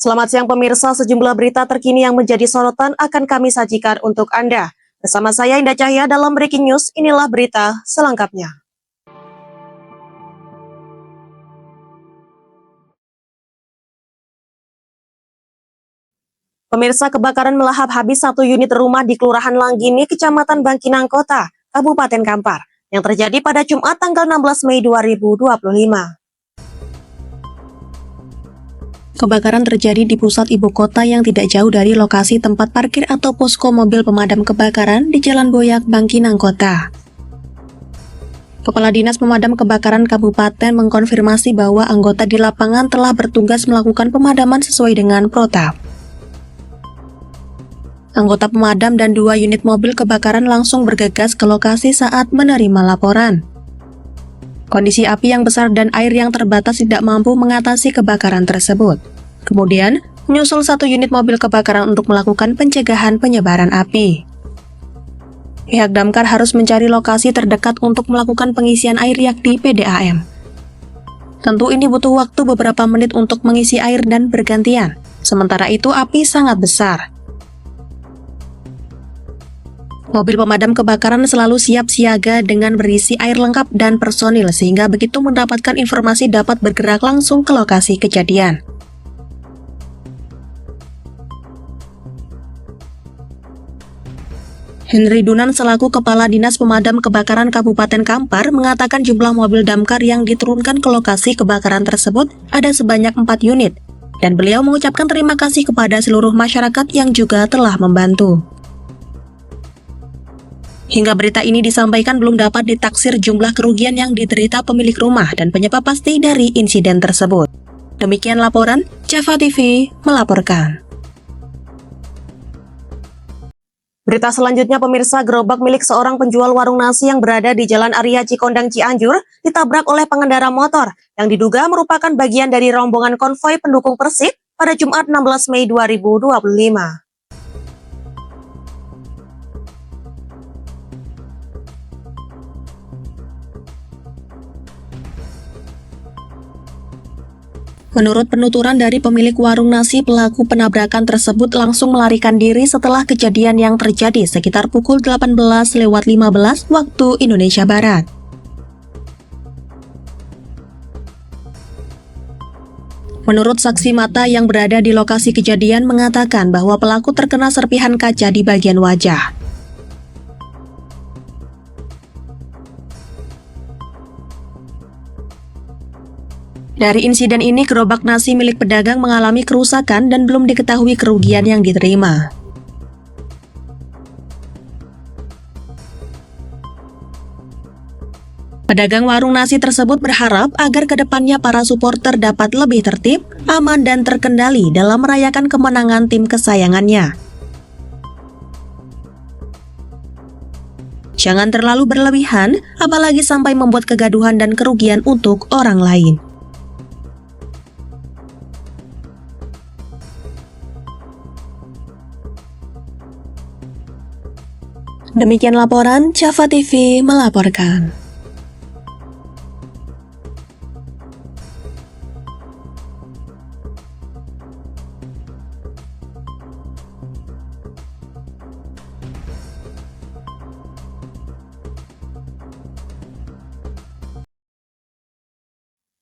Selamat siang pemirsa, sejumlah berita terkini yang menjadi sorotan akan kami sajikan untuk Anda. Bersama saya Indah Cahya dalam Breaking News, inilah berita selengkapnya. Pemirsa, kebakaran melahap habis satu unit rumah di Kelurahan Langgini, Kecamatan Bangkinang Kota, Kabupaten Kampar, yang terjadi pada Jumat tanggal 16 Mei 2025. Kebakaran terjadi di pusat ibu kota yang tidak jauh dari lokasi tempat parkir atau posko mobil pemadam kebakaran di Jalan Boyak, Bangkinang Kota. Kepala Dinas Pemadam Kebakaran Kabupaten mengkonfirmasi bahwa anggota di lapangan telah bertugas melakukan pemadaman sesuai dengan protap. Anggota pemadam dan 2 unit mobil kebakaran langsung bergegas ke lokasi saat menerima laporan. Kondisi api yang besar dan air yang terbatas tidak mampu mengatasi kebakaran tersebut. Kemudian, menyusul 1 unit mobil kebakaran untuk melakukan pencegahan penyebaran api. Pihak damkar harus mencari lokasi terdekat untuk melakukan pengisian air yakni PDAM. Tentu ini butuh waktu beberapa menit untuk mengisi air dan bergantian. Sementara itu api sangat besar. Mobil pemadam kebakaran selalu siap siaga dengan berisi air lengkap dan personil sehingga begitu mendapatkan informasi dapat bergerak langsung ke lokasi kejadian. Henry Dunan selaku Kepala Dinas Pemadam Kebakaran Kabupaten Kampar mengatakan jumlah mobil damkar yang diturunkan ke lokasi kebakaran tersebut ada sebanyak 4 unit dan beliau mengucapkan terima kasih kepada seluruh masyarakat yang juga telah membantu. Hingga berita ini disampaikan belum dapat ditaksir jumlah kerugian yang diderita pemilik rumah dan penyebab pasti dari insiden tersebut. Demikian laporan, Java TV melaporkan. Berita selanjutnya pemirsa, gerobak milik seorang penjual warung nasi yang berada di Jalan Arya Cikondang Cianjur ditabrak oleh pengendara motor yang diduga merupakan bagian dari rombongan konvoi pendukung Persib pada Jumat 16 Mei 2025. Menurut penuturan dari pemilik warung nasi, pelaku penabrakan tersebut langsung melarikan diri setelah kejadian yang terjadi sekitar pukul 18.15 waktu Indonesia Barat. Menurut saksi mata yang berada di lokasi kejadian mengatakan bahwa pelaku terkena serpihan kaca di bagian wajah. Dari insiden ini, gerobak nasi milik pedagang mengalami kerusakan dan belum diketahui kerugian yang diterima. Pedagang warung nasi tersebut berharap agar kedepannya para supporter dapat lebih tertib, aman, dan terkendali dalam merayakan kemenangan tim kesayangannya. Jangan terlalu berlebihan, apalagi sampai membuat kegaduhan dan kerugian untuk orang lain. Demikian laporan, Java TV melaporkan.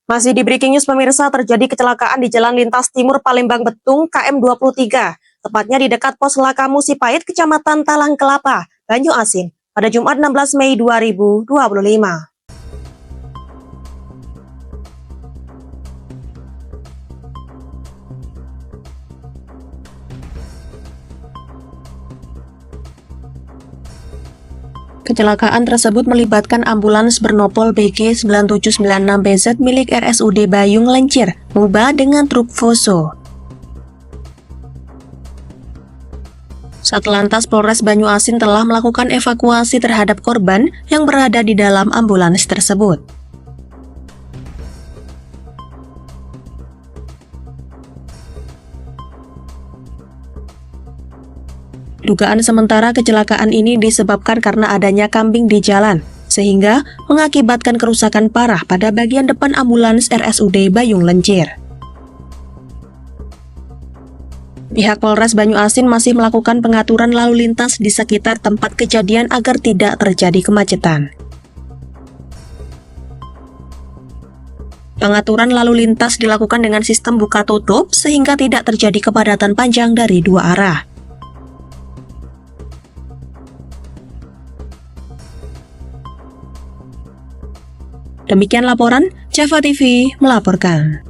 Masih di Breaking News pemirsa, terjadi kecelakaan di Jalan Lintas Timur Palembang Betung KM 23, tepatnya di dekat Pos Lakamu Sipait, Kecamatan Talang Kelapa, Banyu Asin, pada Jumat 16 Mei 2025. Kecelakaan tersebut melibatkan ambulans bernopol BG 9796BZ milik RSUD Bayung Lencir, Muba dengan truk Voso. Satlantas Polres Banyu Asin telah melakukan evakuasi terhadap korban yang berada di dalam ambulans tersebut. Dugaan sementara kecelakaan ini disebabkan karena adanya kambing di jalan, sehingga mengakibatkan kerusakan parah pada bagian depan ambulans RSUD Bayung Lencir. Pihak Polres Banyuasin masih melakukan pengaturan lalu lintas di sekitar tempat kejadian agar tidak terjadi kemacetan. Pengaturan lalu lintas dilakukan dengan sistem buka tutup sehingga tidak terjadi kepadatan panjang dari dua arah. Demikian laporan, Java TV melaporkan.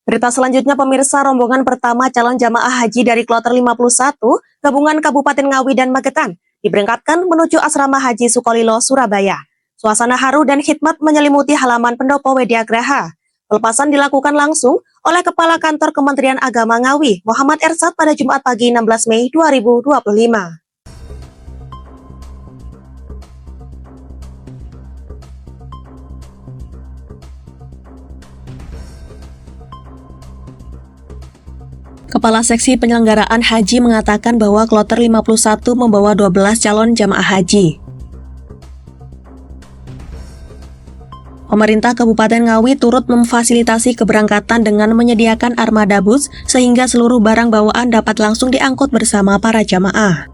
Berita selanjutnya pemirsa, rombongan pertama calon jamaah haji dari kloter 51 gabungan Kabupaten Ngawi dan Magetan diberangkatkan menuju asrama haji Sukolilo, Surabaya. Suasana haru dan khidmat menyelimuti halaman pendopo Wedyagraha. Pelepasan dilakukan langsung oleh Kepala Kantor Kementerian Agama Ngawi, Muhammad Ersat pada Jumat pagi 16 Mei 2025. Kepala Seksi Penyelenggaraan Haji mengatakan bahwa kloter 51 membawa 12 calon jamaah haji. Pemerintah Kabupaten Ngawi turut memfasilitasi keberangkatan dengan menyediakan armada bus sehingga seluruh barang bawaan dapat langsung diangkut bersama para jamaah.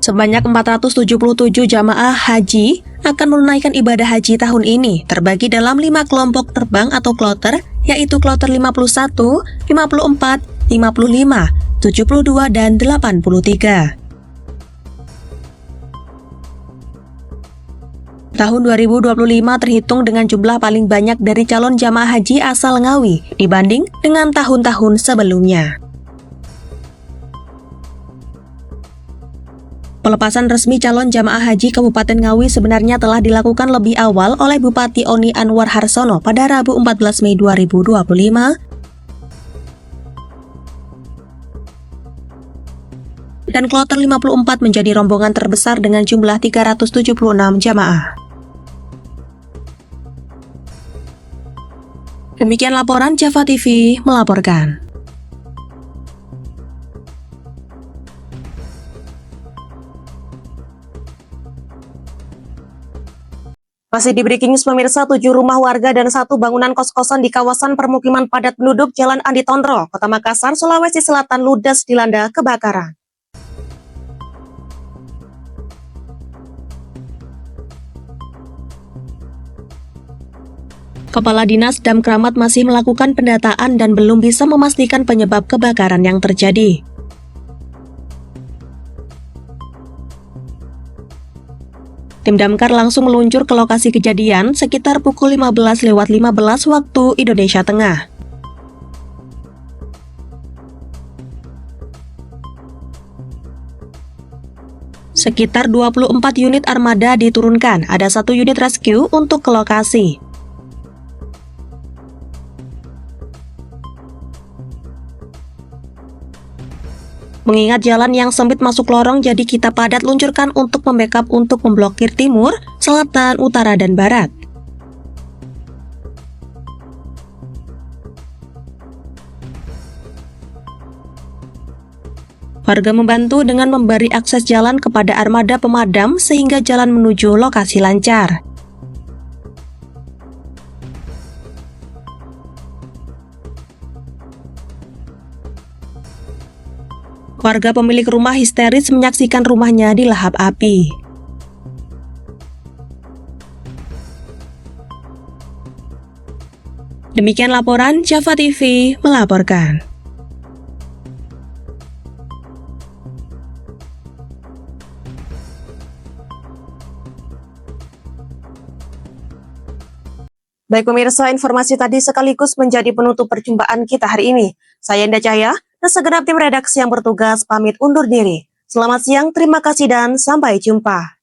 Sebanyak 477 jamaah haji akan menunaikan ibadah haji tahun ini, terbagi dalam 5 kelompok terbang atau kloter, yaitu kloter 51, 54, 55, 72, dan 83. Tahun 2025 terhitung dengan jumlah paling banyak dari calon jamaah haji asal Ngawi dibanding dengan tahun-tahun sebelumnya. Pelepasan resmi calon jamaah haji Kabupaten Ngawi sebenarnya telah dilakukan lebih awal oleh Bupati Oni Anwar Harsono pada Rabu 14 Mei 2025. Dan kloter 54 menjadi rombongan terbesar dengan jumlah 376 jamaah. Demikian laporan Java TV melaporkan. Masih di Breaking News pemirsa, 7 rumah warga dan 1 bangunan kos-kosan di kawasan permukiman padat penduduk Jalan Andi Tondro, Kota Makassar, Sulawesi Selatan ludes dilanda kebakaran. Kepala Dinas Damkaramat masih melakukan pendataan dan belum bisa memastikan penyebab kebakaran yang terjadi. Tim damkar langsung meluncur ke lokasi kejadian sekitar pukul 15.15 waktu Indonesia Tengah. Sekitar 24 unit armada diturunkan, ada 1 unit rescue untuk ke lokasi. Mengingat jalan yang sempit masuk lorong, jadi kita padat luncurkan untuk membackup untuk memblokir timur, selatan, utara, dan barat. Warga membantu dengan memberi akses jalan kepada armada pemadam sehingga jalan menuju lokasi lancar. Warga pemilik rumah histeris menyaksikan rumahnya dilahap api. Demikian laporan Java TV melaporkan. Baik pemirsa, informasi tadi sekaligus menjadi penutup perjumpaan kita hari ini. Saya Indah Cahya dan segenap tim redaksi yang bertugas pamit undur diri. Selamat siang, terima kasih dan sampai jumpa.